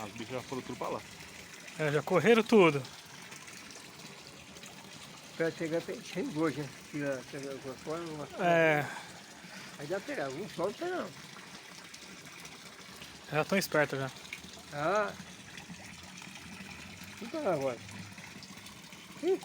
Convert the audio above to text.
Os bichos já foram tudo pra lá. É, já correram tudo. Pra pegar, chegou já. Tira alguma forma, É, aí dá pegar, não solta não. já estão espertos já. Ah, fica lá agora. Ih,